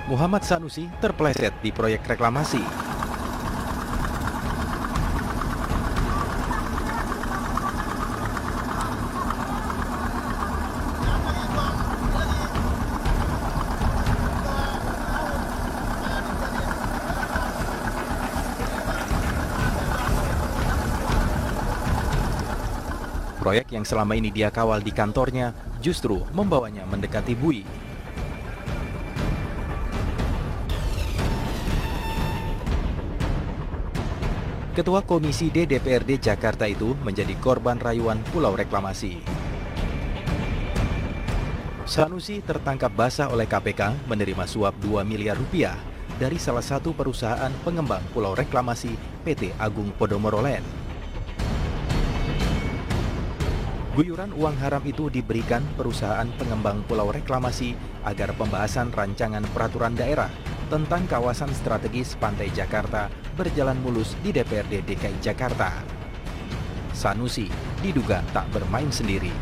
Muhammad Sanusi terpeleset di proyek reklamasi. Proyek yang selama ini dia kawal di kantornya justru membawanya mendekati bui. Ketua Komisi D DPRD Jakarta itu menjadi korban rayuan pulau reklamasi. Sanusi tertangkap basah oleh KPK menerima suap 2 miliar rupiah dari salah satu perusahaan pengembang pulau reklamasi PT Agung Podomoro Land. Guyuran uang haram itu diberikan perusahaan pengembang pulau reklamasi agar pembahasan rancangan peraturan daerah tentang kawasan strategis pantai Jakarta berjalan mulus di DPRD DKI Jakarta. Sanusi diduga tak bermain sendiri.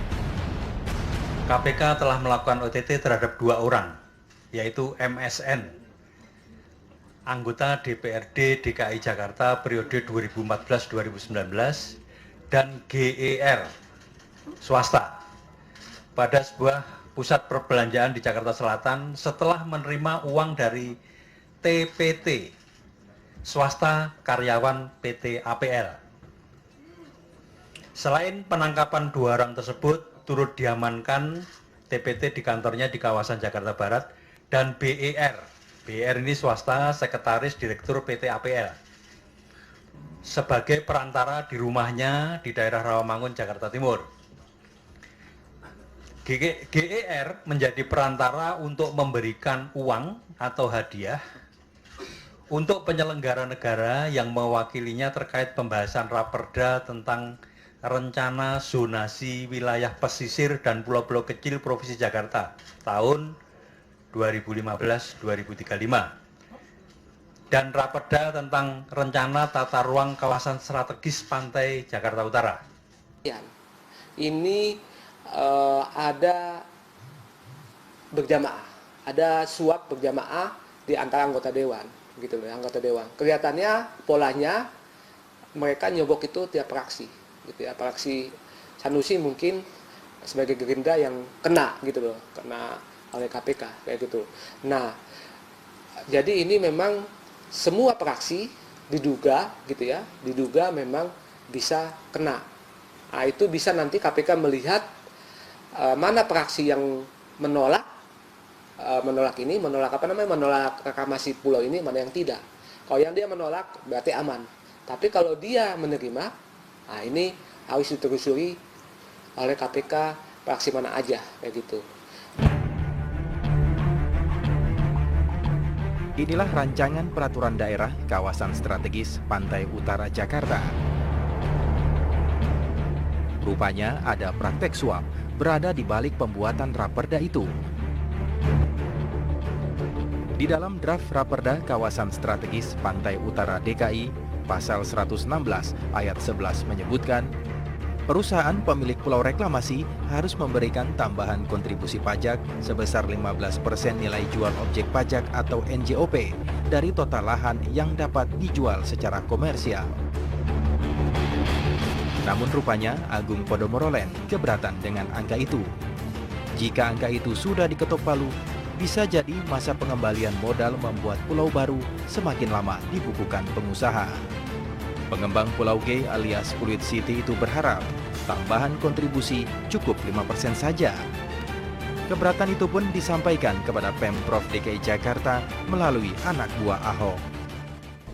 KPK telah melakukan OTT terhadap 2 orang, yaitu MSN, anggota DPRD DKI Jakarta periode 2014-2019, dan GER, swasta, pada sebuah pusat perbelanjaan di Jakarta Selatan setelah menerima uang dari TPT, swasta karyawan PT APL. Selain penangkapan 2 orang tersebut, turut diamankan TPT di kantornya di kawasan Jakarta Barat dan BER. BER ini swasta sekretaris direktur PT APL. Sebagai perantara di rumahnya di daerah Rawamangun, Jakarta Timur. GER menjadi perantara untuk memberikan uang atau hadiah untuk penyelenggara negara yang mewakilinya terkait pembahasan Raperda tentang rencana zonasi wilayah pesisir dan pulau-pulau kecil Provinsi Jakarta tahun 2015-2035 dan Raperda tentang rencana tata ruang kawasan strategis pantai Jakarta Utara. Ini ada berjamaah, ada suap berjamaah di antara anggota dewan, gitu loh, anggota dewan. Kelihatannya polanya mereka nyogok itu tiap fraksi, gitu ya. Fraksi Sanusi mungkin sebagai Gerindra yang kena, gitu loh, kena oleh KPK kayak gitu. Nah, jadi ini memang semua fraksi diduga, gitu ya, diduga memang bisa kena. Nah, itu bisa nanti KPK melihat mana fraksi yang menolak reklamasi pulau ini, mana yang tidak. Kalau yang dia menolak berarti aman. Tapi kalau dia menerima, nah ini harus ditelusuri oleh KPK fraksi mana aja kayak gitu. Inilah rancangan peraturan daerah kawasan strategis Pantai Utara Jakarta. Rupanya ada praktek suap berada di balik pembuatan Raperda itu. Di dalam draft Raperda kawasan strategis Pantai Utara DKI, pasal 116 ayat 11 menyebutkan, perusahaan pemilik pulau reklamasi harus memberikan tambahan kontribusi pajak sebesar 15% nilai jual objek pajak atau NJOP dari total lahan yang dapat dijual secara komersial. Namun rupanya Agung Podomoro Land keberatan dengan angka itu. Jika angka itu sudah diketok palu, bisa jadi masa pengembalian modal membuat pulau baru semakin lama dibukukan pengusaha. Pengembang Pulau G alias Fluid City itu berharap tambahan kontribusi cukup 5% saja. Keberatan itu pun disampaikan kepada Pemprov DKI Jakarta melalui anak buah Ahok.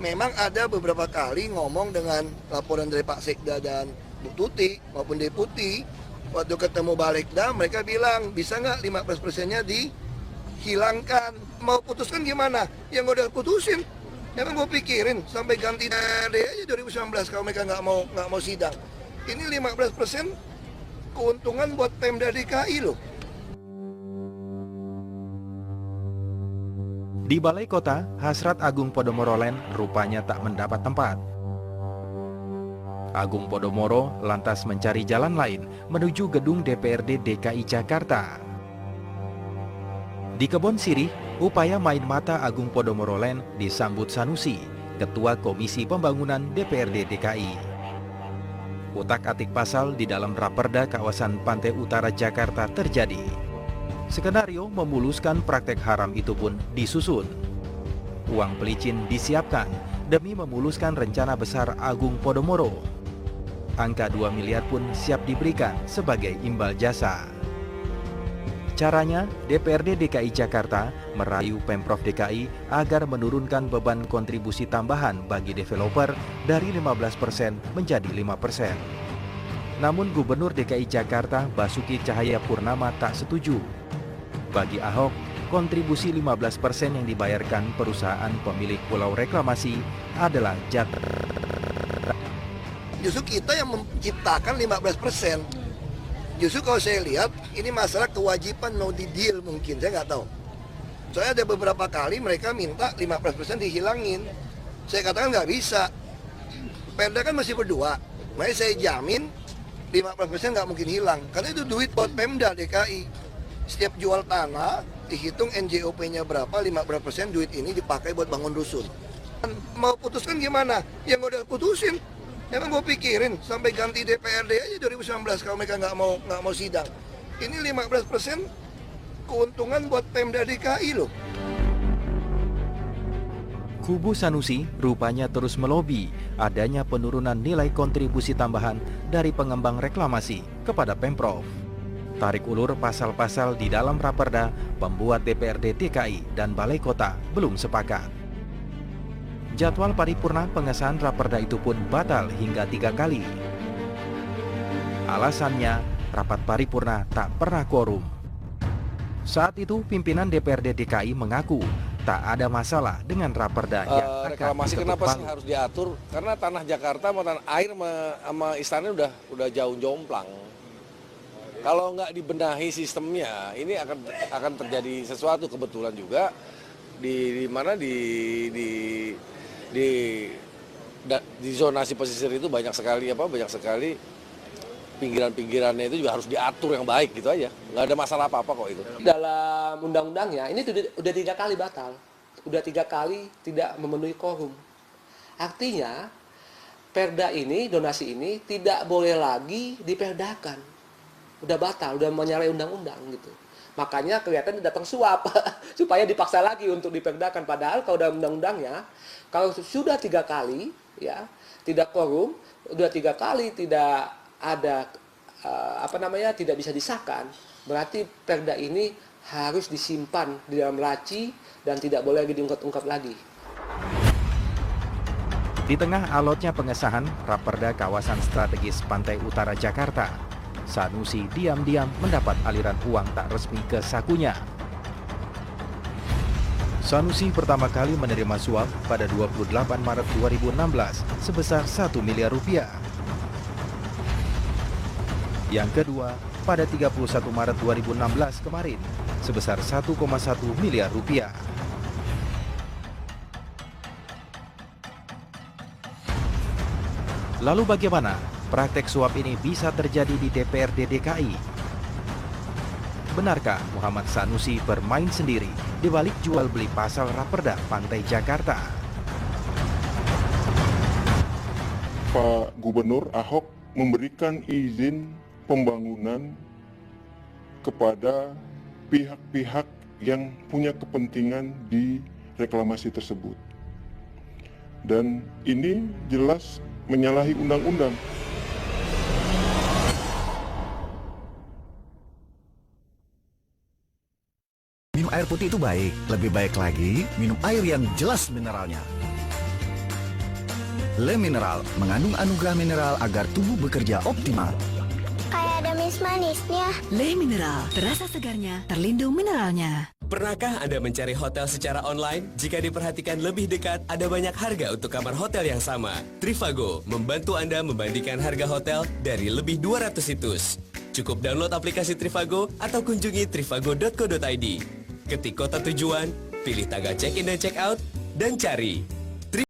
Memang ada beberapa kali ngomong dengan laporan dari Pak Sekda dan Bu Tuti maupun Deputi. Waktu ketemu Balegda mereka bilang bisa nggak 15%-nya dihilangkan. Mau putuskan gimana? Yang udah putusin. Ya kan gue pikirin sampai ganti DAD aja 2019 kalau mereka nggak mau sidang. Ini 15% keuntungan buat Pemda DKI loh. Di Balai Kota, hasrat Agung Podomoro Land rupanya tak mendapat tempat. Agung Podomoro lantas mencari jalan lain menuju gedung DPRD DKI Jakarta. Di Kebon Sirih, Upaya main mata Agung Podomoro Land disambut Sanusi, Ketua Komisi Pembangunan DPRD DKI. Utak-atik pasal di dalam Raperda kawasan Pantai Utara Jakarta terjadi. Skenario memuluskan praktek haram itu pun disusun. Uang pelicin disiapkan demi memuluskan rencana besar Agung Podomoro. Angka 2 miliar pun siap diberikan sebagai imbal jasa. Caranya, DPRD DKI Jakarta merayu Pemprov DKI agar menurunkan beban kontribusi tambahan bagi developer dari 15% menjadi 5%. Namun Gubernur DKI Jakarta Basuki Cahayapurnama tak setuju. Bagi Ahok, kontribusi 15% yang dibayarkan perusahaan pemilik pulau reklamasi adalah jatah. Justru kita yang menciptakan 15%. Justru kalau saya lihat, ini masalah kewajiban no deal mungkin, saya nggak tahu. Soalnya ada beberapa kali mereka minta 15% dihilangin. Saya katakan nggak bisa. Perda kan masih berdua, makanya saya jamin 15% nggak mungkin hilang. Karena itu duit buat Pemda DKI. Setiap jual tanah, dihitung NJOP-nya berapa, 15% duit ini dipakai buat bangun rusun. Mau putuskan gimana? Yang udah putusin. Emang gue pikirin sampai ganti DPRD aja 2019 kalau mereka nggak mau sidang. Ini 15% keuntungan buat Pemda DKI loh. Kubu Sanusi rupanya terus melobi adanya penurunan nilai kontribusi tambahan dari pengembang reklamasi kepada Pemprov. Tarik ulur pasal-pasal di dalam Raperda membuat DPRD DKI dan Balai Kota belum sepakat. Jadwal paripurna pengesahan Raperda itu pun batal hingga 3 kali. Alasannya, rapat paripurna tak pernah quorum. Saat itu, pimpinan DPRD DKI mengaku tak ada masalah dengan Raperda yang akan reklamasi diketuk kenapa sih palu. harus diatur? Karena tanah Jakarta sama tanah air sama istana udah jauh jomplang. Kalau nggak dibenahi sistemnya, ini akan terjadi sesuatu. Kebetulan juga di zonasi pesisir itu banyak sekali pinggiran-pinggirannya itu juga harus diatur yang baik gitu aja. Nggak ada masalah apa-apa kok itu. Dalam undang-undangnya ini udah 3 kali batal, udah 3 kali tidak memenuhi quorum. Artinya perda ini, donasi ini tidak boleh lagi diperdakan, udah batal, udah menyalahi undang-undang gitu. Makanya kelihatan datang suap supaya dipaksa lagi untuk diperdakan. Padahal kalau dalam undang-undangnya, kalau sudah 3 kali ya tidak quorum, udah 3 kali tidak ada tidak bisa disahkan, berarti perda ini harus disimpan di dalam laci dan tidak boleh lagi diungkap-ungkap lagi. Di tengah alotnya pengesahan Raperda kawasan strategis Pantai Utara Jakarta, Sanusi diam-diam mendapat aliran uang tak resmi ke sakunya. Sanusi pertama kali menerima suap pada 28 Maret 2016 sebesar 1 miliar rupiah. Yang kedua, pada 31 Maret 2016 kemarin sebesar 1,1 miliar rupiah. Lalu bagaimana praktek suap ini bisa terjadi di DPRD DKI? Benarkah Muhammad Sanusi bermain sendiri di balik jual beli pasal Raperda Pantai Jakarta? Pak Gubernur Ahok memberikan izin pembangunan kepada pihak-pihak yang punya kepentingan di reklamasi tersebut. Dan ini jelas menyalahi undang-undang. Minum air putih itu baik, lebih baik lagi minum air yang jelas mineralnya. Le Mineral mengandung anugerah mineral agar tubuh bekerja optimal. Kayak ada manis-manisnya. Le Mineral, terasa segarnya, terlindung mineralnya. Pernahkah Anda mencari hotel secara online? Jika diperhatikan lebih dekat, ada banyak harga untuk kamar hotel yang sama. Trivago membantu Anda membandingkan harga hotel dari lebih 200 situs. Cukup download aplikasi Trivago atau kunjungi trivago.co.id. Ketik kota tujuan, pilih tanggal check-in dan check-out, dan cari